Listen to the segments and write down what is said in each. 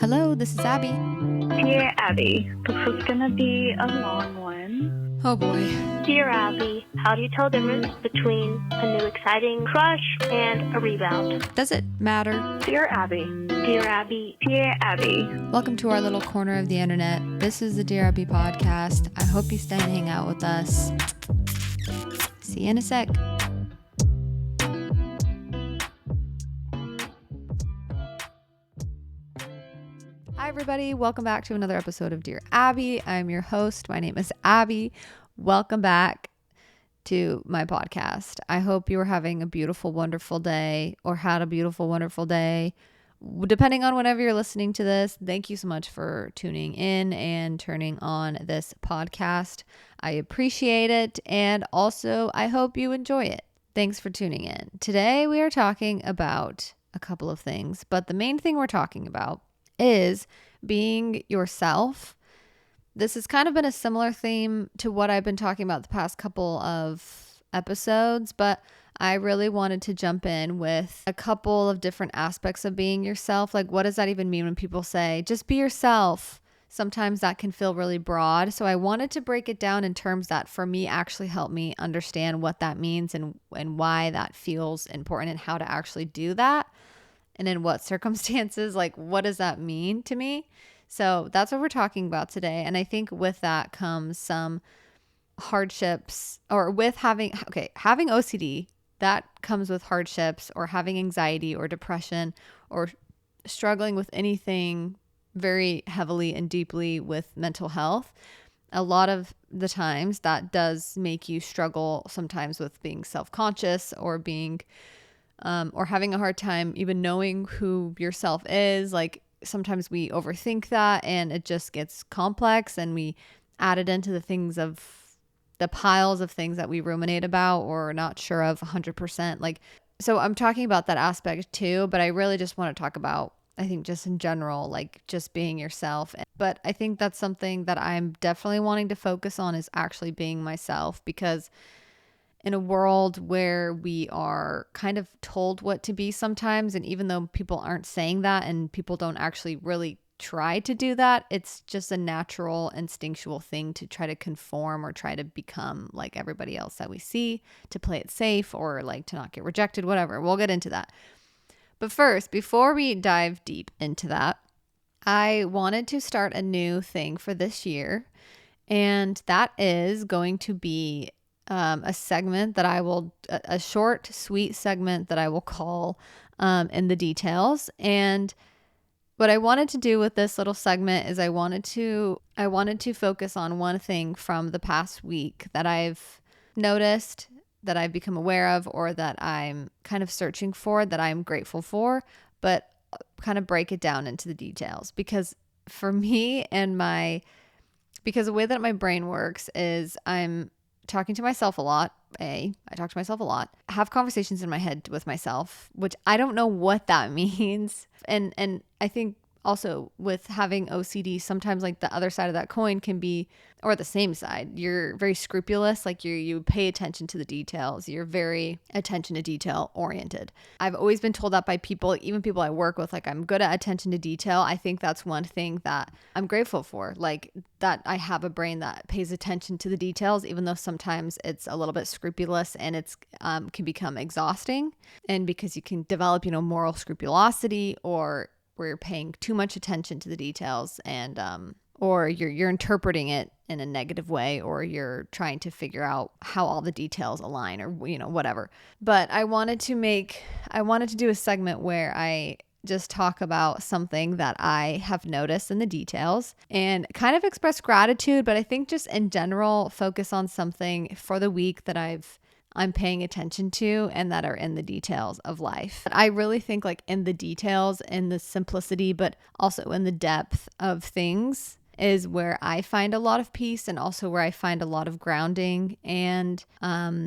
Hello, this is Abby. Dear Abby, this is gonna be a long one. Oh boy. Dear Abby, how do you tell the difference between a new exciting crush and a rebound? Does it matter? Dear Abby. Dear Abby. Dear Abby. Welcome to our little corner of the internet. This is the Dear Abby podcast. I hope you stay and hang out with us. See you in a sec. Hi everybody, welcome back to another episode of Dear Abby. I'm your host. My name is Abby. Welcome back to my podcast. I hope you are having a beautiful, wonderful day or had a beautiful, wonderful day. Depending on whenever you're listening to this, thank you so much for tuning in and turning on this podcast. I appreciate it. And also, I hope you enjoy it. Thanks for tuning in. Today, we are talking about a couple of things, but the main thing we're talking about is being yourself. This has kind of been a similar theme to what I've been talking about the past couple of episodes, but I really wanted to jump in with a couple of different aspects of being yourself. Like, what does that even mean when people say, just be yourself? Sometimes that can feel really broad. So I wanted to break it down in terms that for me actually help me understand what that means and why that feels important and how to actually do that. And in what circumstances, like what does that mean to me? So that's what we're talking about today. And I think with that comes some hardships, or with having OCD, that comes with hardships, or having anxiety or depression or struggling with anything very heavily and deeply with mental health. A lot of the times that does make you struggle sometimes with being self-conscious or being or having a hard time even knowing who yourself is. Like sometimes we overthink that and it just gets complex and we add it into the piles of things that we ruminate about or are not sure of 100%. Like, so I'm talking about that aspect too, but I really just want to talk about, I think just in general, like just being yourself. But I think that's something that I'm definitely wanting to focus on, is actually being myself, because in a world where we are kind of told what to be sometimes, and even though people aren't saying that and people don't actually really try to do that, it's just a natural instinctual thing to try to conform or try to become like everybody else that we see, to play it safe or like to not get rejected, whatever. We'll get into that. But first, before we dive deep into that, I wanted to start a new thing for this year, and that is going to be a segment that a short, sweet segment that I will call In the Details. And what I wanted to do with this little segment is I wanted to focus on one thing from the past week that I've noticed, that I've become aware of, or that I'm kind of searching for, that I'm grateful for, but kind of break it down into the details. Because for me because the way that my brain works is I'm talking to myself a lot. I talk to myself a lot, have conversations in my head with myself, which I don't know what that means. And I think also with having OCD, sometimes like the other side of that coin can be, or the same side, you're very scrupulous. Like you pay attention to the details. You're very attention to detail oriented. I've always been told that by people, even people I work with, like I'm good at attention to detail. I think that's one thing that I'm grateful for, like that I have a brain that pays attention to the details, even though sometimes it's a little bit scrupulous and it's can become exhausting. And because you can develop, moral scrupulosity, or where you're paying too much attention to the details, and or you're interpreting it in a negative way, or you're trying to figure out how all the details align, or whatever. But I wanted to do a segment where I just talk about something that I have noticed in the details and kind of express gratitude, but I think just in general focus on something for the week that I'm paying attention to and that are in the details of life. I really think like in the details, in the simplicity, but also in the depth of things is where I find a lot of peace, and also where I find a lot of grounding and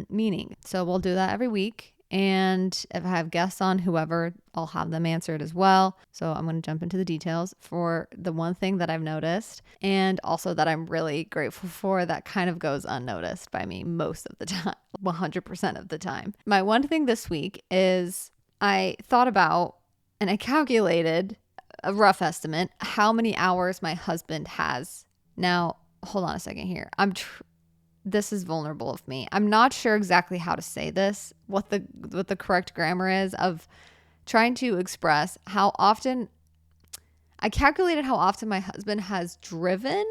meaning. So we'll do that every week. And if I have guests on, whoever, I'll have them answer it as well. So I'm going to jump into the details for the one thing that I've noticed, and also that I'm really grateful for, that kind of goes unnoticed by me most of the time, 100% of the time. My one thing this week is I thought about and I calculated a rough estimate, how many hours my husband has. Now, hold on a second here. This is vulnerable of me. I'm not sure exactly how to say this, what the correct grammar is of trying to express how often I calculated how often my husband has driven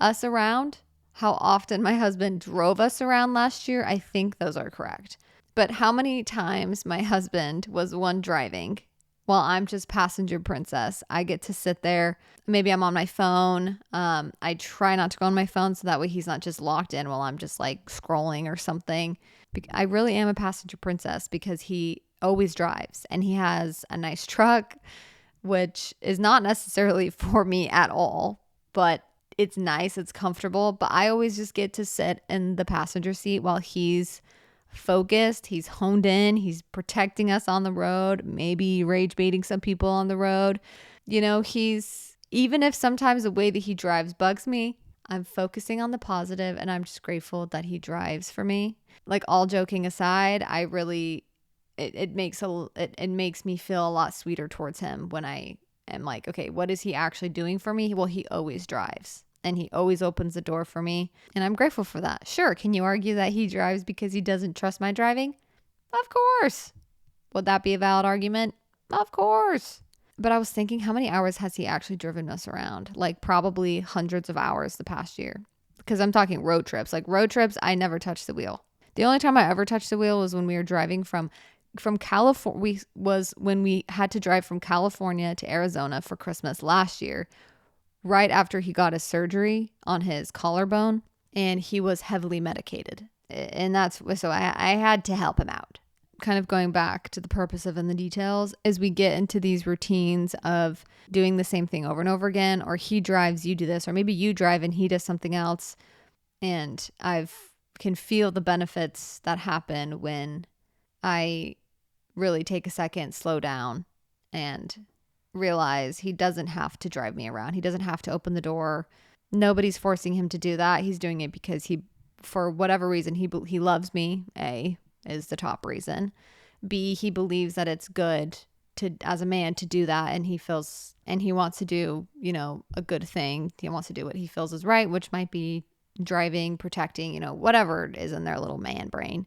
us around, how often my husband drove us around last year. I think those are correct. But how many times my husband was the one driving while I'm just passenger princess. I get to sit there. Maybe I'm on my phone. I try not to go on my phone so that way he's not just locked in while I'm just like scrolling or something. I really am a passenger princess because he always drives and he has a nice truck, which is not necessarily for me at all, but it's nice, it's comfortable. But I always just get to sit in the passenger seat while he's focused, he's honed in, he's protecting us on the road, maybe rage baiting some people on the road. You know, even if sometimes the way that he drives bugs me, I'm focusing on the positive and I'm just grateful that he drives for me. Like, all joking aside, I really it makes me feel a lot sweeter towards him when I am like, okay, what is he actually doing for me? Well, he always drives. And he always opens the door for me. And I'm grateful for that. Sure, can you argue that he drives because he doesn't trust my driving? Of course. Would that be a valid argument? Of course. But I was thinking, how many hours has he actually driven us around? Like, probably hundreds of hours the past year. Because I'm talking road trips. Like, road trips, I never touched the wheel. The only time I ever touched the wheel was when we were driving from California. Was when we had to drive from California to Arizona for Christmas last year, right after he got his surgery on his collarbone, and he was heavily medicated. And so I had to help him out. Kind of going back to the purpose of In the Details, as we get into these routines of doing the same thing over and over again, or he drives, you do this, or maybe you drive and he does something else. And can feel the benefits that happen when I really take a second, slow down, and realize he doesn't have to drive me around. He doesn't have to open the door. Nobody's forcing him to do that. He's doing it because for whatever reason, he loves me. A is the top reason. B, he believes that it's good as a man to do that, and he wants to do, a good thing. He wants to do what he feels is right, which might be driving, protecting, whatever it is in their little man brain.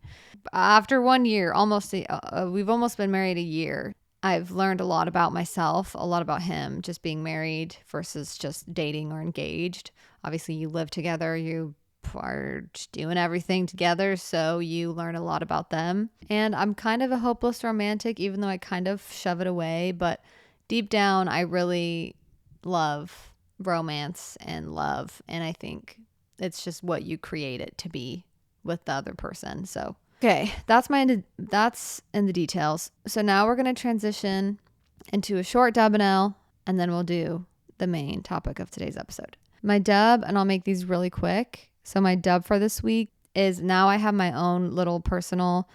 After 1 year, we've almost been married a year. I've learned a lot about myself, a lot about him, just being married versus just dating or engaged. Obviously, you live together, you are doing everything together, so you learn a lot about them. And I'm kind of a hopeless romantic, even though I kind of shove it away. But deep down, I really love romance and love. And I think it's just what you create it to be with the other person. So okay, that's in the details. So now we're going to transition into a short dub and L, and then we'll do the main topic of today's episode. My dub, and I'll make these really quick. So my dub for this week is, now I have my own little personal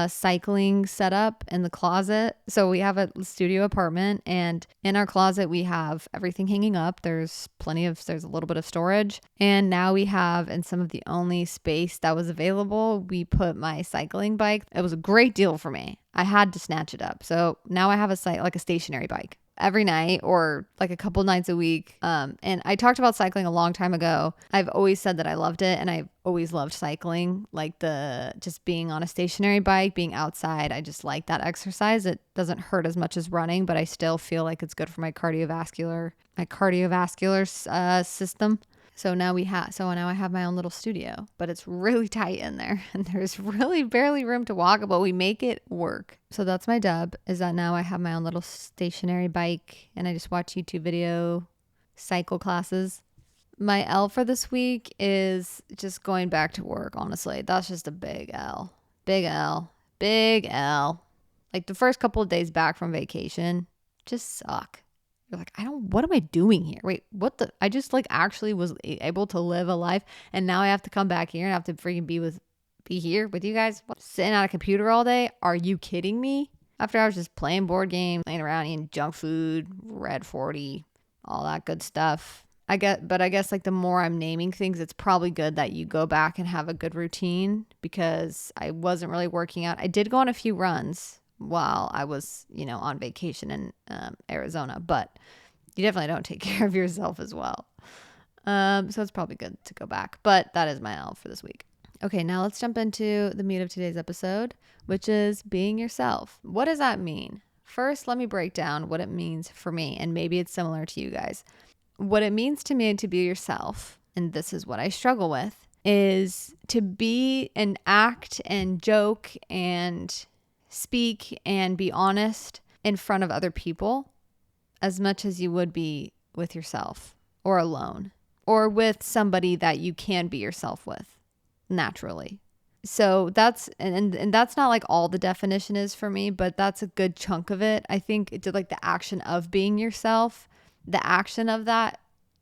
cycling setup in the closet. So we have a studio apartment, and in our closet we have everything hanging up. There's a little bit of storage, and now we have, in some of the only space that was available, we put my cycling bike. It was a great deal for me. I had to snatch it up. So now I have a stationary bike every night, or like a couple nights a week. And I talked about cycling a long time ago. I've always said that I loved it, and I've always loved cycling, like just being on a stationary bike, being outside. I just like that exercise. It doesn't hurt as much as running, but I still feel like it's good for my cardiovascular system. So now I have my own little studio, but it's really tight in there, and there's really barely room to walk, but we make it work. So that's my dub, is that now I have my own little stationary bike, and I just watch YouTube video cycle classes. My L for this week is just going back to work, honestly. That's just a big L. Big L. Big L. Like, the first couple of days back from vacation just suck. You're like, what am I doing here? Wait, I just actually was able to live a life, and now I have to come back here and have to freaking be here with you guys, sitting at a computer all day. Are you kidding me? After I was just playing board games, laying around eating junk food, Red 40, all that good stuff. I guess the more I'm naming things, it's probably good that you go back and have a good routine, because I wasn't really working out. I did go on a few runs while I was, on vacation in Arizona, but you definitely don't take care of yourself as well. So it's probably good to go back, but that is my L for this week. Okay, now let's jump into the meat of today's episode, which is being yourself. What does that mean? First, let me break down what it means for me, and maybe it's similar to you guys. What it means to me to be yourself, and this is what I struggle with, is to be and act and joke and speak and be honest in front of other people as much as you would be with yourself or alone or with somebody that you can be yourself with naturally. So that's, and that's not like all the definition is for me, but that's a good chunk of it. I think it's like the action of being yourself. The action of that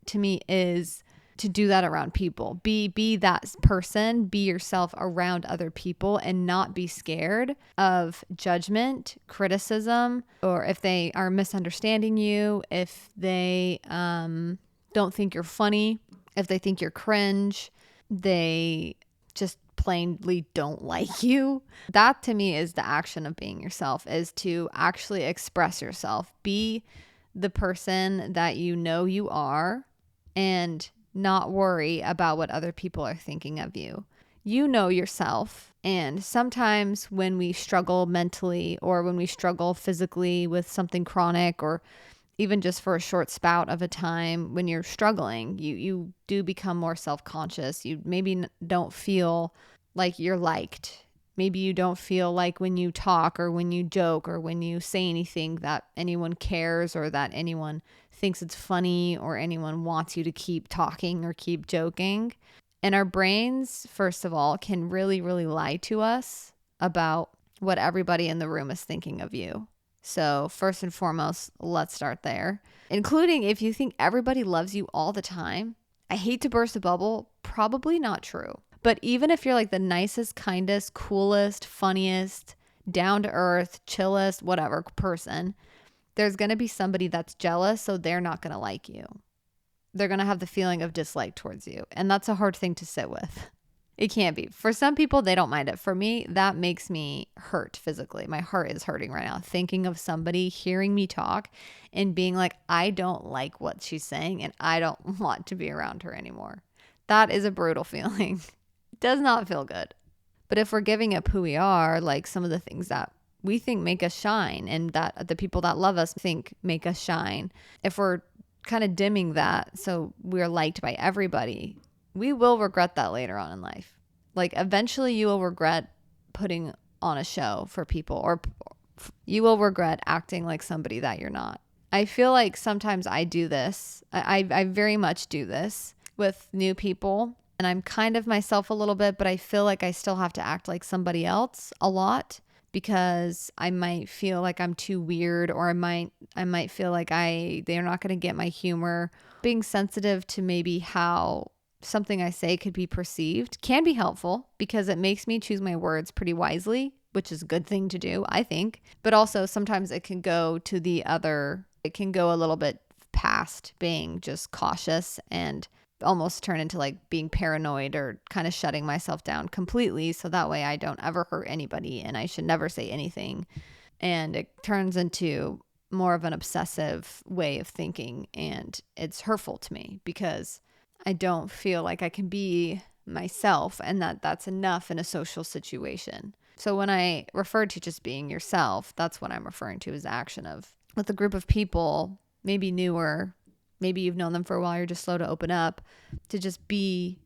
to me is to do that around people. Be that person, be yourself around other people and not be scared of judgment, criticism, or if they are misunderstanding you, if they don't think you're funny, if they think you're cringe, they just plainly don't like you. That to me is the action of being yourself, is to actually express yourself. Be the person that you know you are and not worry about what other people are thinking of you. You know yourself. And sometimes when we struggle mentally or when we struggle physically with something chronic or even just for a short spout of a time, when you're struggling, you do become more self-conscious. You maybe don't feel like you're liked. Maybe you don't feel like when you talk or when you joke or when you say anything that anyone cares or that anyone thinks it's funny or anyone wants you to keep talking or keep joking. And our brains, first of all, can really, really lie to us about what everybody in the room is thinking of you. So first and foremost, let's start there. Including if you think everybody loves you all the time. I hate to burst a bubble, probably not true. But even if you're like the nicest, kindest, coolest, funniest, down to earth, chillest, whatever person, there's going to be somebody that's jealous, so they're not going to like you. They're going to have the feeling of dislike towards you. And that's a hard thing to sit with. It can't be. For some people, they don't mind it. For me, that makes me hurt physically. My heart is hurting right now. Thinking of somebody hearing me talk and being like, I don't like what she's saying and I don't want to be around her anymore. That is a brutal feeling. It does not feel good. But if we're giving up who we are, like some of the things that we think make us shine and that the people that love us think make us shine, if we're kind of dimming that so we're liked by everybody, we will regret that later on in life. Like eventually you will regret putting on a show for people, or you will regret acting like somebody that you're not. I feel like sometimes I do this. I very much do this with new people, and I'm kind of myself a little bit, but I feel like I still have to act like somebody else a lot because I might feel like I'm too weird, or I might feel like they're not going to get my humor. Being sensitive to maybe how something I say could be perceived can be helpful because it makes me choose my words pretty wisely, which is a good thing to do, I think. But also sometimes it can go a little bit past being just cautious and almost turn into like being paranoid or kind of shutting myself down completely. So that way I don't ever hurt anybody and I should never say anything. And it turns into more of an obsessive way of thinking. And it's hurtful to me because I don't feel like I can be myself and that's enough in a social situation. So when I refer to just being yourself, that's what I'm referring to as action of with a group of people, maybe newer, maybe you've known them for a while, you're just slow to open up, to just be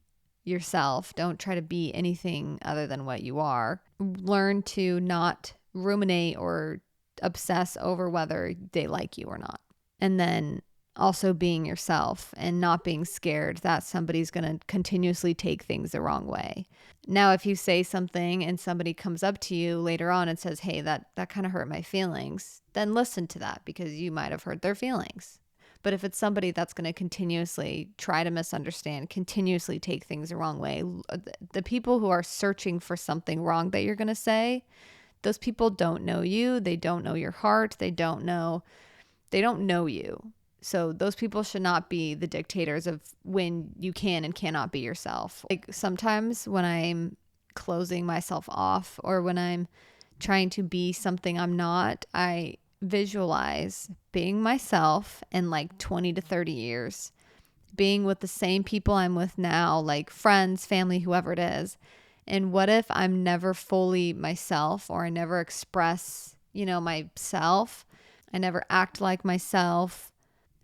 yourself. Don't try to be anything other than what you are. Learn to not ruminate or obsess over whether they like you or not. And then also being yourself and not being scared that somebody's going to continuously take things the wrong way. Now, if you say something and somebody comes up to you later on and says, hey, that kind of hurt my feelings, then listen to that because you might have hurt their feelings. But if it's somebody that's going to continuously try to misunderstand, continuously take things the wrong way, the people who are searching for something wrong that you're going to say, those people don't know you. They don't know your heart. They don't know you. So those people should not be the dictators of when you can and cannot be yourself. Like sometimes when I'm closing myself off or when I'm trying to be something I'm not. I visualize being myself in like 20 to 30 years, being with the same people I'm with now, like friends, family, whoever it is. And what if I'm never fully myself, or I never express, myself? I never act like myself.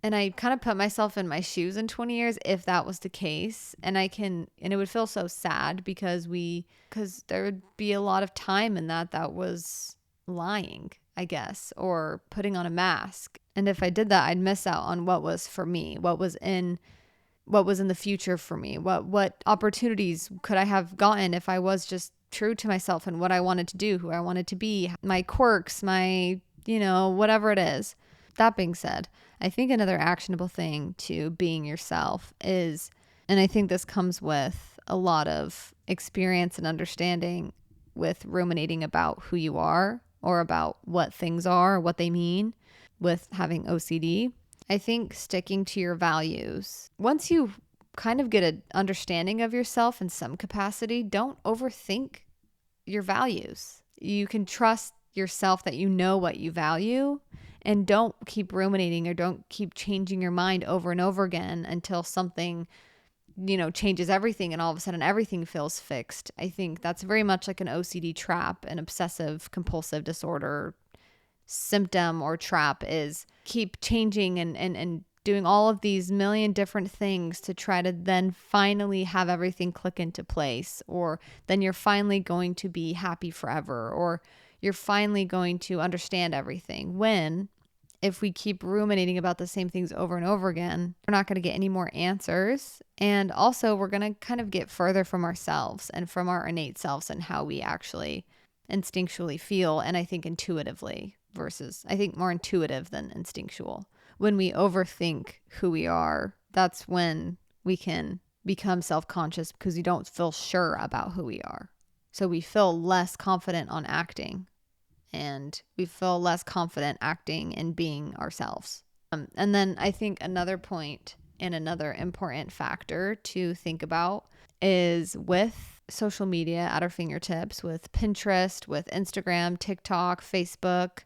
And I kind of put myself in my shoes in 20 years if that was the case. And it would feel so sad because there would be a lot of time in that was lying, I guess, or putting on a mask. And if I did that, I'd miss out on what was for me, what was in the future for me, what opportunities could I have gotten if I was just true to myself and what I wanted to do, who I wanted to be, my quirks, my, whatever it is. That being said, I think another actionable thing to being yourself is, and I think this comes with a lot of experience and understanding with ruminating about who you are or about what things are, what they mean with having OCD. I think sticking to your values. Once you kind of get an understanding of yourself in some capacity, don't overthink your values. You can trust yourself that you know what you value, and don't keep ruminating or don't keep changing your mind over and over again until something, changes everything and all of a sudden everything feels fixed. I think that's very much like an OCD trap, an obsessive compulsive disorder symptom or trap, is keep changing and doing all of these million different things to try to then finally have everything click into place, or then you're finally going to be happy forever, or you're finally going to understand everything. When if we keep ruminating about the same things over and over again, we're not going to get any more answers. And also we're going to kind of get further from ourselves and from our innate selves and how we actually instinctually feel. And I think intuitively versus, I think more intuitive than instinctual. When we overthink who we are, that's when we can become self-conscious because we don't feel sure about who we are. So we feel less confident on acting, and we feel less confident acting and being ourselves. And then I think another point and another important factor to think about is with social media at our fingertips, with Pinterest, with Instagram, TikTok, Facebook,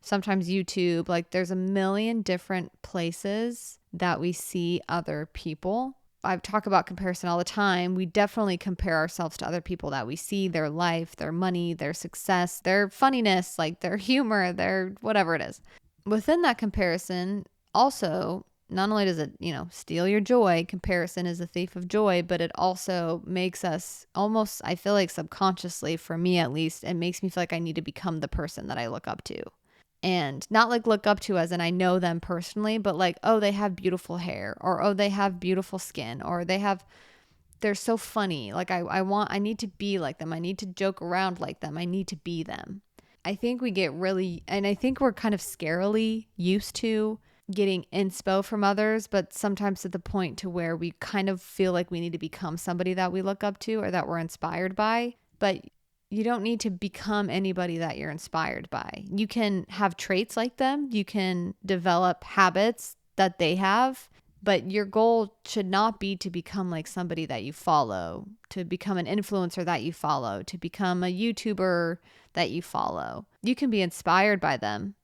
sometimes YouTube. Like there's a million different places that we see other people. I talk about comparison all the time. We definitely compare ourselves to other people that we see, their life, their money, their success, their funniness, like their humor, their whatever it is. Within that comparison, also, not only does it, steal your joy, comparison is a thief of joy, but it also makes us almost, I feel like subconsciously, for me at least, it makes me feel like I need to become the person that I look up to. And not like look up to as in I know them personally, but like, oh, they have beautiful hair, or oh, they have beautiful skin, or they're so funny. Like I need to be like them. I need to joke around like them. I need to be them. I think we get really, and I think we're kind of scarily used to getting inspo from others, but sometimes to the point to where we kind of feel like we need to become somebody that we look up to or that we're inspired by. But you don't need to become anybody that you're inspired by. You can have traits like them. You can develop habits that they have, but your goal should not be to become like somebody that you follow, to become an influencer that you follow, to become a YouTuber that you follow. You can be inspired by them,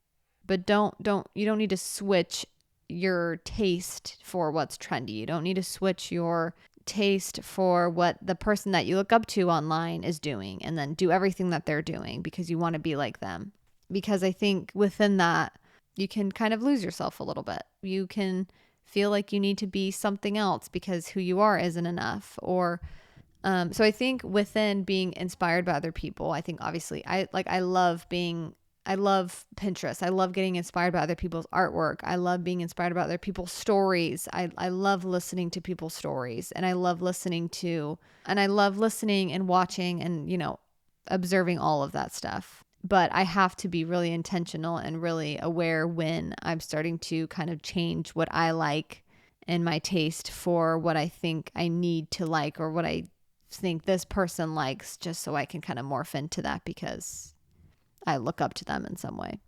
but you don't need to switch your taste for what's trendy. You don't need to switch your taste for what the person that you look up to online is doing and then do everything that they're doing because you want to be like them. Because I think within that, you can kind of lose yourself a little bit. You can feel like you need to be something else because who you are isn't enough. Or so I think within being inspired by other people, I think obviously I love Pinterest. I love getting inspired by other people's artwork. I love being inspired by other people's stories. I love listening to people's stories, and I love listening and watching and, observing all of that stuff. But I have to be really intentional and really aware when I'm starting to kind of change what I like and my taste for what I think I need to like, or what I think this person likes, just so I can kind of morph into that because I look up to them in some way.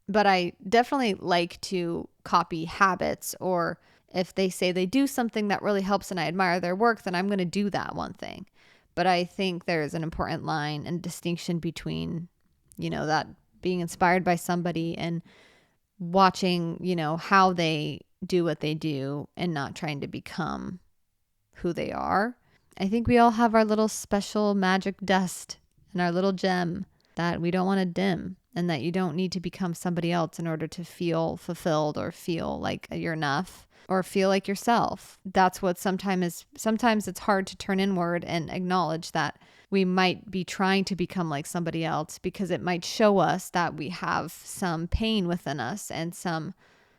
But I definitely like to copy habits, or if they say they do something that really helps and I admire their work, then I'm going to do that one thing. But I think there is an important line and distinction between that being inspired by somebody and watching, how they do what they do and not trying to become who they are. I think we all have our little special magic dust and our little gem that we don't want to dim, and that you don't need to become somebody else in order to feel fulfilled or feel like you're enough or feel like yourself. That's what sometimes it's hard to turn inward and acknowledge that we might be trying to become like somebody else, because it might show us that we have some pain within us and some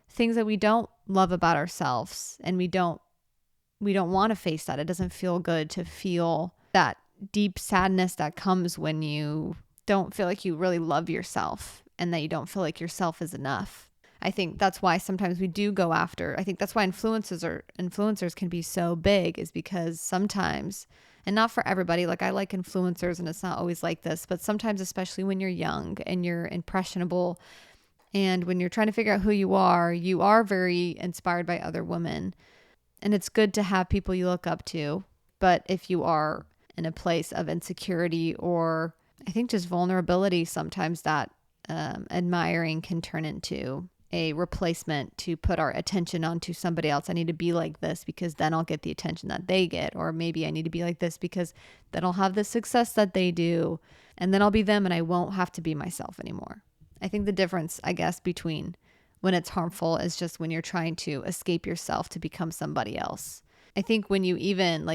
things that we don't love about ourselves, and we don't want to face that. It doesn't feel good to feel that deep sadness that comes when you don't feel like you really love yourself and that you don't feel like yourself is enough. I think that's why sometimes we do go after. I think that's why influencers can be so big, is because sometimes, and not for everybody, like I like influencers and it's not always like this, but sometimes, especially when you're young and you're impressionable and when you're trying to figure out who you are very inspired by other women. And it's good to have people you look up to. But if you are in a place of insecurity or I think just vulnerability, sometimes that admiring can turn into a replacement to put our attention onto somebody else. I need to be like this because then I'll get the attention that they get. Or maybe I need to be like this because then I'll have the success that they do. And then I'll be them and I won't have to be myself anymore. I think the difference, I guess, between when it's harmful is just when you're trying to escape yourself to become somebody else. I think when you even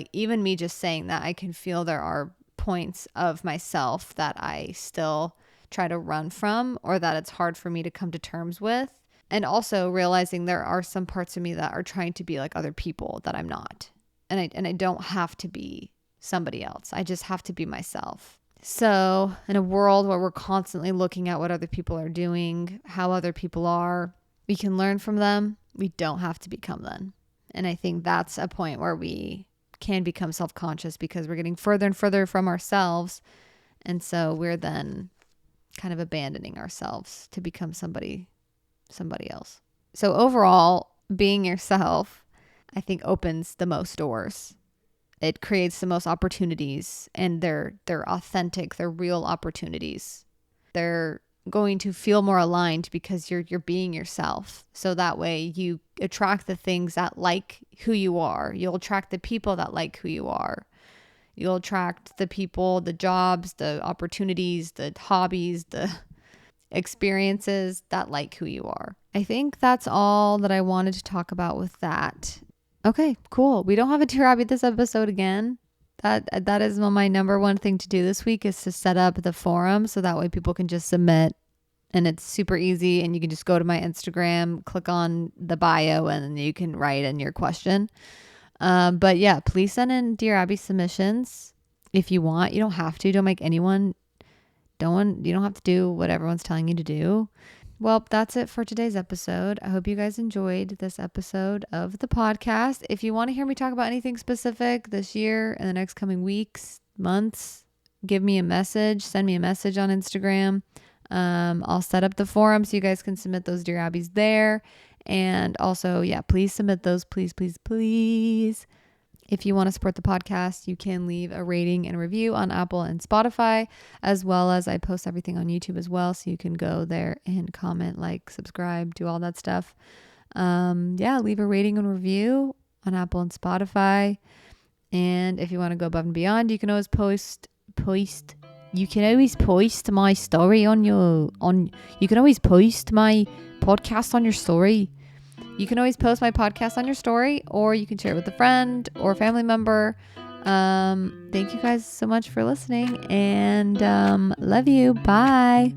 me just saying that, I can feel there are points of myself that I still try to run from, or that it's hard for me to come to terms with. And also realizing there are some parts of me that are trying to be like other people that I'm not. And I don't have to be somebody else. I just have to be myself. So in a world where we're constantly looking at what other people are doing, how other people are, we can learn from them. We don't have to become them. And I think that's a point where we can become self-conscious because we're getting further and further from ourselves. And so we're then kind of abandoning ourselves to become somebody else. So overall, being yourself, I think, opens the most doors. It creates the most opportunities, and they're authentic, they're real opportunities. They're going to feel more aligned because you're being yourself. So that way you attract the things that like who you are. You'll attract the people that like who you are. You'll attract the people, the jobs, the opportunities, the hobbies, the experiences that like who you are. I think that's all that I wanted to talk about with that. Okay, cool. We don't have a Dear Abby this episode again. That is my number one thing to do this week, is to set up the forum so that way people can just submit, and it's super easy, and you can just go to my Instagram, click on the bio, and you can write in your question. But yeah, please send in Dear Abby submissions if you want. You don't have to. Don't make anyone. You don't have to do what everyone's telling you to do. Well, that's it for today's episode. I hope you guys enjoyed this episode of the podcast. If you want to hear me talk about anything specific this year and the next coming weeks, months, give me a message. Send me a message on Instagram. I'll set up the forum so you guys can submit those Dear Abbies there. And also, yeah, please submit those. Please, please, please. If you want to support the podcast, you can leave a rating and review on Apple and Spotify, as well as I post everything on YouTube as well. So you can go there and comment, like, subscribe, do all that stuff. Leave a rating and review on Apple and Spotify. And if you want to go above and beyond, you can always post you can always post my story you can always post my podcast on your story. You can always post my podcast on your story, or you can share it with a friend or family member. Thank you guys so much for listening, and love you. Bye.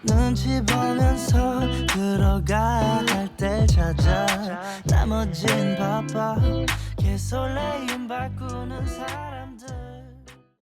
눈치 보면서 들어가야 할 때 찾아 나머진 바빠 개설레임 바꾸는 사람